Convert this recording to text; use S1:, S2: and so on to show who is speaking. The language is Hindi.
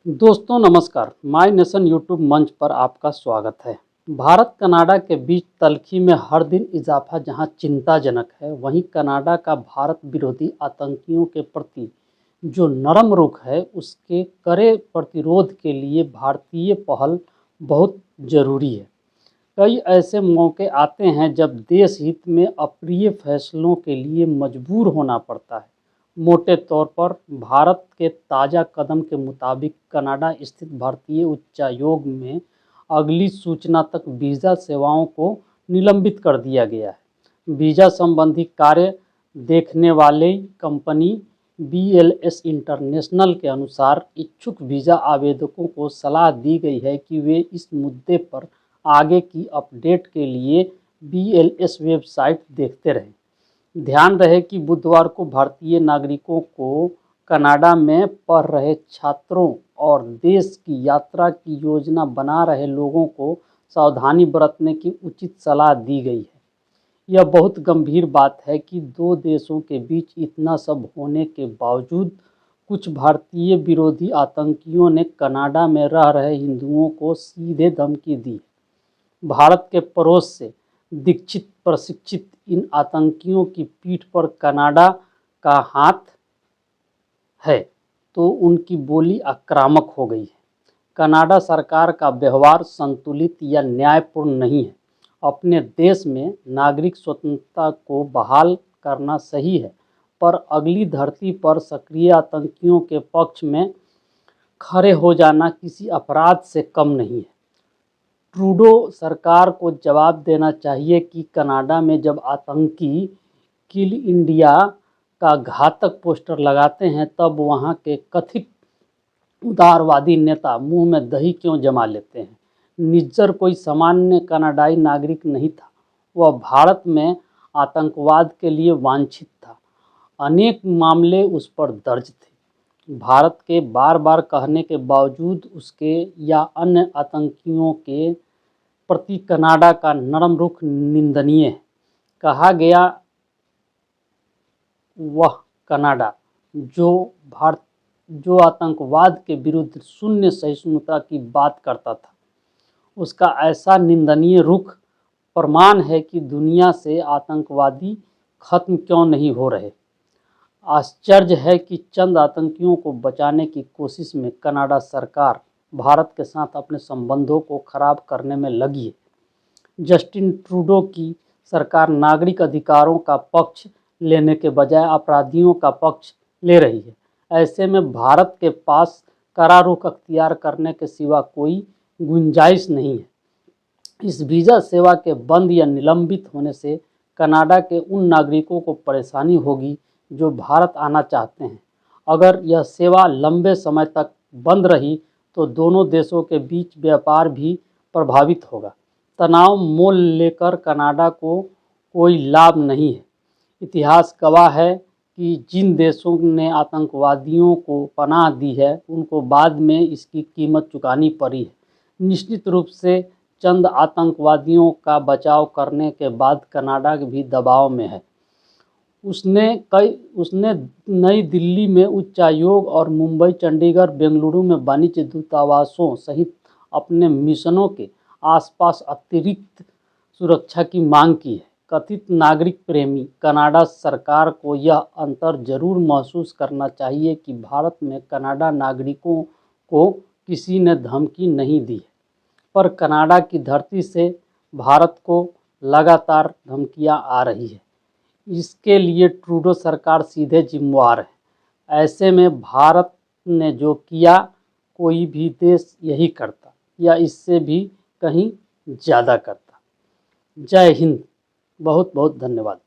S1: दोस्तों नमस्कार, माय नेशन यूट्यूब मंच पर आपका स्वागत है। भारत कनाडा के बीच तल्खी में हर दिन इजाफा जहां चिंताजनक है, वहीं कनाडा का भारत विरोधी आतंकियों के प्रति जो नरम रुख है, उसके कड़े प्रतिरोध के लिए भारतीय पहल बहुत जरूरी है। कई ऐसे मौके आते हैं जब देश हित में अप्रिय फैसलों के लिए मजबूर होना पड़ता है। मोटे तौर पर भारत के ताज़ा कदम के मुताबिक कनाडा स्थित भारतीय उच्चायोग में अगली सूचना तक वीज़ा सेवाओं को निलंबित कर दिया गया है। वीज़ा संबंधी कार्य देखने वाले कंपनी BLS इंटरनेशनल के अनुसार इच्छुक वीज़ा आवेदकों को सलाह दी गई है कि वे इस मुद्दे पर आगे की अपडेट के लिए BLS वेबसाइट देखते रहें। ध्यान रहे कि बुधवार को भारतीय नागरिकों को कनाडा में पढ़ रहे छात्रों और देश की यात्रा की योजना बना रहे लोगों को सावधानी बरतने की उचित सलाह दी गई है। यह बहुत गंभीर बात है कि दो देशों के बीच इतना सब होने के बावजूद कुछ भारतीय विरोधी आतंकियों ने कनाडा में रह रहे हिंदुओं को सीधे धमकी दी। भारत के पड़ोस से दीक्षित प्रशिक्षित इन आतंकियों की पीठ पर कनाडा का हाथ है तो उनकी बोली आक्रामक हो गई है। कनाडा सरकार का व्यवहार संतुलित या न्यायपूर्ण नहीं है। अपने देश में नागरिक स्वतंत्रता को बहाल करना सही है, पर अगली धरती पर सक्रिय आतंकियों के पक्ष में खड़े हो जाना किसी अपराध से कम नहीं है। ट्रूडो सरकार को जवाब देना चाहिए कि कनाडा में जब आतंकी किल इंडिया का घातक पोस्टर लगाते हैं, तब वहां के कथित उदारवादी नेता मुंह में दही क्यों जमा लेते हैं। निज्जर कोई सामान्य कनाडाई नागरिक नहीं था, वह भारत में आतंकवाद के लिए वांछित था। अनेक मामले उस पर दर्ज थे। भारत के बार बार कहने के बावजूद उसके या अन्य आतंकियों के प्रति कनाडा का नरम रुख निंदनीय है। कहा गया वह कनाडा जो आतंकवाद के विरुद्ध शून्य सहिष्णुता की बात करता था, उसका ऐसा निंदनीय रुख प्रमाण है कि दुनिया से आतंकवादी खत्म क्यों नहीं हो रहे। आश्चर्य है कि चंद आतंकियों को बचाने की कोशिश में कनाडा सरकार भारत के साथ अपने संबंधों को खराब करने में लगी है। जस्टिन ट्रूडो की सरकार नागरिक अधिकारों का पक्ष लेने के बजाय अपराधियों का पक्ष ले रही है। ऐसे में भारत के पास कड़ा रुख अख्तियार करने के सिवा कोई गुंजाइश नहीं है। इस वीज़ा सेवा के बंद या निलंबित होने से कनाडा के उन नागरिकों को परेशानी होगी जो भारत आना चाहते हैं। अगर यह सेवा लंबे समय तक बंद रही तो दोनों देशों के बीच व्यापार भी प्रभावित होगा। तनाव मोल लेकर कनाडा को कोई लाभ नहीं है। इतिहास गवाह है कि जिन देशों ने आतंकवादियों को पनाह दी है, उनको बाद में इसकी कीमत चुकानी पड़ी है। निश्चित रूप से चंद आतंकवादियों का बचाव करने के बाद कनाडा भी दबाव में है। उसने नई दिल्ली में उच्चायोग और मुंबई, चंडीगढ़, बेंगलुरु में वाणिज्य दूतावासों सहित अपने मिशनों के आसपास अतिरिक्त सुरक्षा की मांग की है। कथित नागरिक प्रेमी कनाडा सरकार को यह अंतर जरूर महसूस करना चाहिए कि भारत में कनाडा नागरिकों को किसी ने धमकी नहीं दी है, पर कनाडा की धरती से भारत को लगातार धमकियां आ रही है। इसके लिए ट्रूडो सरकार सीधे जिम्मेवार है। ऐसे में भारत ने जो किया, कोई भी देश यही करता या इससे भी कहीं ज़्यादा करता। जय हिंद। बहुत बहुत धन्यवाद।